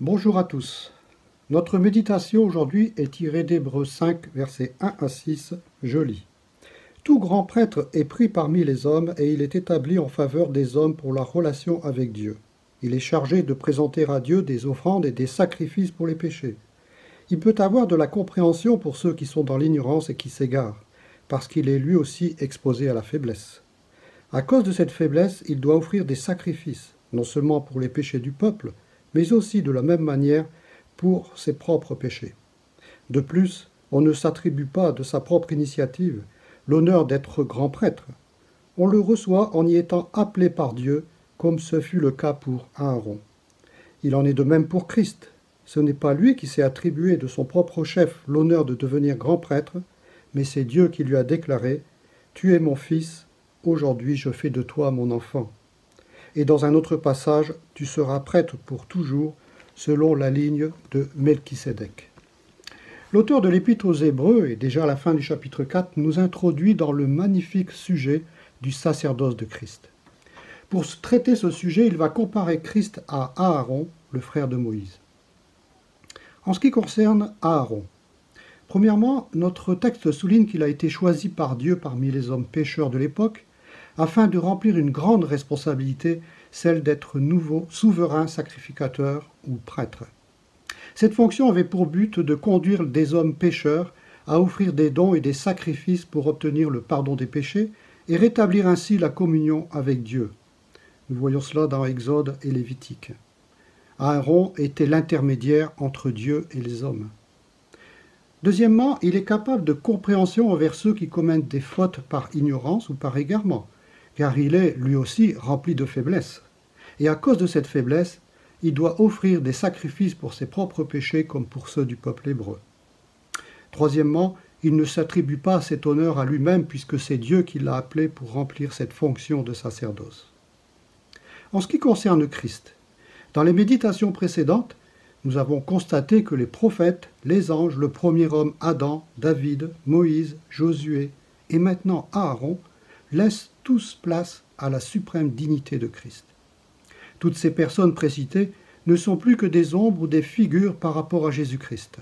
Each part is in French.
Bonjour à tous. Notre méditation aujourd'hui est tirée d'Hébreux 5, versets 1 à 6. Je lis. Tout grand prêtre est pris parmi les hommes et il est établi en faveur des hommes pour la relation avec Dieu. Il est chargé de présenter à Dieu des offrandes et des sacrifices pour les péchés. Il peut avoir de la compréhension pour ceux qui sont dans l'ignorance et qui s'égarent, parce qu'il est lui aussi exposé à la faiblesse. À cause de cette faiblesse, il doit offrir des sacrifices, non seulement pour les péchés du peuple, mais aussi de la même manière pour ses propres péchés. De plus, on ne s'attribue pas de sa propre initiative l'honneur d'être grand prêtre. On le reçoit en y étant appelé par Dieu, comme ce fut le cas pour Aaron. Il en est de même pour Christ. Ce n'est pas lui qui s'est attribué de son propre chef l'honneur de devenir grand prêtre, mais c'est Dieu qui lui a déclaré « Tu es mon fils, aujourd'hui je fais de toi mon enfant ». Et dans un autre passage, tu seras prêtre pour toujours, selon la ligne de Melchisédek. L'auteur de l'Épître aux Hébreux, et déjà à la fin du chapitre 4, nous introduit dans le magnifique sujet du sacerdoce de Christ. Pour traiter ce sujet, il va comparer Christ à Aaron, le frère de Moïse. En ce qui concerne Aaron, premièrement, notre texte souligne qu'il a été choisi par Dieu parmi les hommes pécheurs de l'époque, afin de remplir une grande responsabilité, celle d'être nouveau souverain sacrificateur ou prêtre. Cette fonction avait pour but de conduire des hommes pécheurs à offrir des dons et des sacrifices pour obtenir le pardon des péchés et rétablir ainsi la communion avec Dieu. Nous voyons cela dans Exode et Lévitique. Aaron était l'intermédiaire entre Dieu et les hommes. Deuxièmement, il est capable de compréhension envers ceux qui commettent des fautes par ignorance ou par égarement, car il est, lui aussi, rempli de faiblesse. Et à cause de cette faiblesse, il doit offrir des sacrifices pour ses propres péchés comme pour ceux du peuple hébreu. Troisièmement, il ne s'attribue pas cet honneur à lui-même puisque c'est Dieu qui l'a appelé pour remplir cette fonction de sacerdoce. En ce qui concerne Christ, dans les méditations précédentes, nous avons constaté que les prophètes, les anges, le premier homme Adam, David, Moïse, Josué et maintenant Aaron laissent tous place à la suprême dignité de Christ. Toutes ces personnes précitées ne sont plus que des ombres ou des figures par rapport à Jésus-Christ.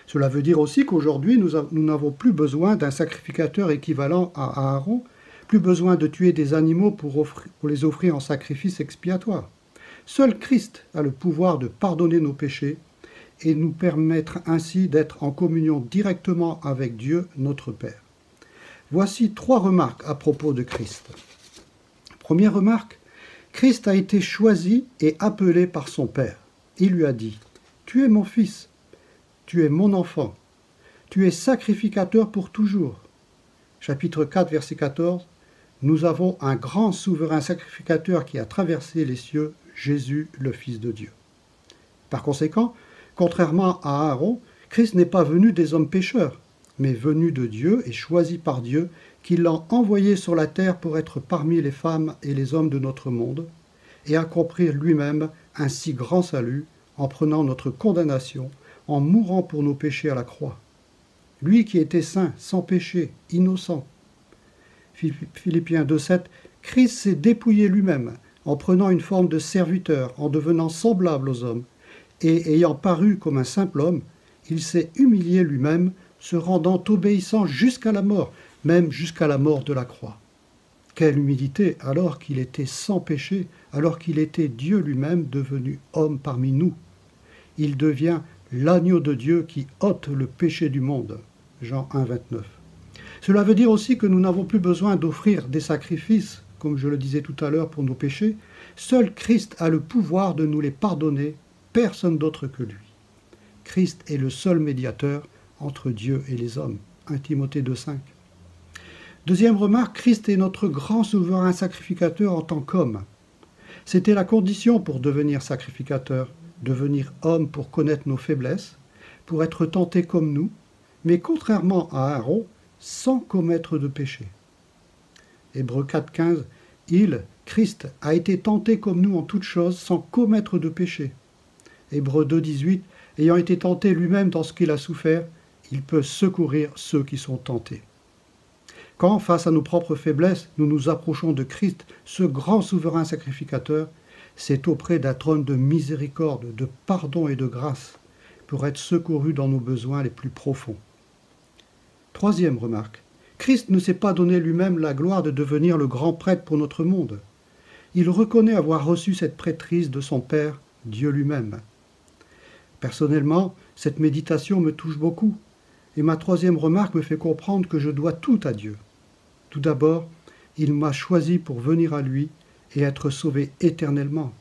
Cela veut dire aussi qu'aujourd'hui, nous n'avons plus besoin d'un sacrificateur équivalent à Aaron, plus besoin de tuer des animaux pour les offrir en sacrifice expiatoire. Seul Christ a le pouvoir de pardonner nos péchés et nous permettre ainsi d'être en communion directement avec Dieu, notre Père. Voici 3 remarques à propos de Christ. Première remarque, Christ a été choisi et appelé par son Père. Il lui a dit « Tu es mon fils, tu es mon enfant, tu es sacrificateur pour toujours ». Chapitre 4, verset 14, nous avons un grand souverain sacrificateur qui a traversé les cieux, Jésus, le Fils de Dieu. Par conséquent, contrairement à Aaron, Christ n'est pas venu des hommes pécheurs, mais venu de Dieu et choisi par Dieu, qui l'a envoyé sur la terre pour être parmi les femmes et les hommes de notre monde, et accomplir lui-même un si grand salut en prenant notre condamnation, en mourant pour nos péchés à la croix. Lui qui était saint, sans péché, innocent. Philippiens 2,7, Christ s'est dépouillé lui-même, en prenant une forme de serviteur, en devenant semblable aux hommes, et ayant paru comme un simple homme, il s'est humilié lui-même, se rendant obéissant jusqu'à la mort, même jusqu'à la mort de la croix. Quelle humilité alors qu'il était sans péché, alors qu'il était Dieu lui-même devenu homme parmi nous. Il devient l'agneau de Dieu qui ôte le péché du monde. Jean 1, 29. Cela veut dire aussi que nous n'avons plus besoin d'offrir des sacrifices, comme je le disais tout à l'heure pour nos péchés. Seul Christ a le pouvoir de nous les pardonner, personne d'autre que lui. Christ est le seul médiateur entre Dieu et les hommes. 1 Timothée 2,5. Deuxième remarque, Christ est notre grand souverain sacrificateur en tant qu'homme. C'était la condition pour devenir sacrificateur, devenir homme pour connaître nos faiblesses, pour être tenté comme nous, mais contrairement à Aaron, sans commettre de péché. Hébreux 4,15, Christ, a été tenté comme nous en toutes choses, sans commettre de péché. Hébreux 2,18, ayant été tenté lui-même dans ce qu'il a souffert, il peut secourir ceux qui sont tentés. Quand, face à nos propres faiblesses, nous nous approchons de Christ, ce grand souverain sacrificateur, c'est auprès d'un trône de miséricorde, de pardon et de grâce, pour être secouru dans nos besoins les plus profonds. Troisième remarque, Christ ne s'est pas donné lui-même la gloire de devenir le grand prêtre pour notre monde. Il reconnaît avoir reçu cette prêtrise de son Père, Dieu lui-même. Personnellement, cette méditation me touche beaucoup, et ma troisième remarque me fait comprendre que je dois tout à Dieu. Tout d'abord, il m'a choisi pour venir à lui et être sauvé éternellement.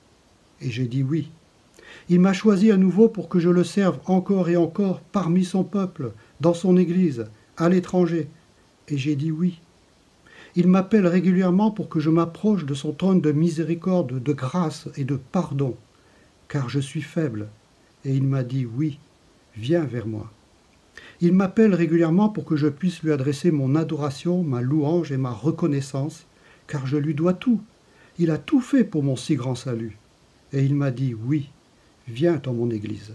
Et j'ai dit oui. Il m'a choisi à nouveau pour que je le serve encore et encore parmi son peuple, dans son Église, à l'étranger. Et j'ai dit oui. Il m'appelle régulièrement pour que je m'approche de son trône de miséricorde, de grâce et de pardon, car je suis faible. Et il m'a dit oui, viens vers moi. Il m'appelle régulièrement pour que je puisse lui adresser mon adoration, ma louange et ma reconnaissance, car je lui dois tout. Il a tout fait pour mon si grand salut. Et il m'a dit oui, viens dans mon Église.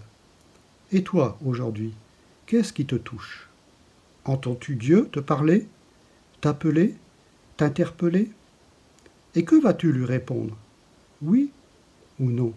Et toi, aujourd'hui, qu'est-ce qui te touche? Entends-tu Dieu te parler, t'appeler, t'interpeller? Et que vas-tu lui répondre? Oui ou non?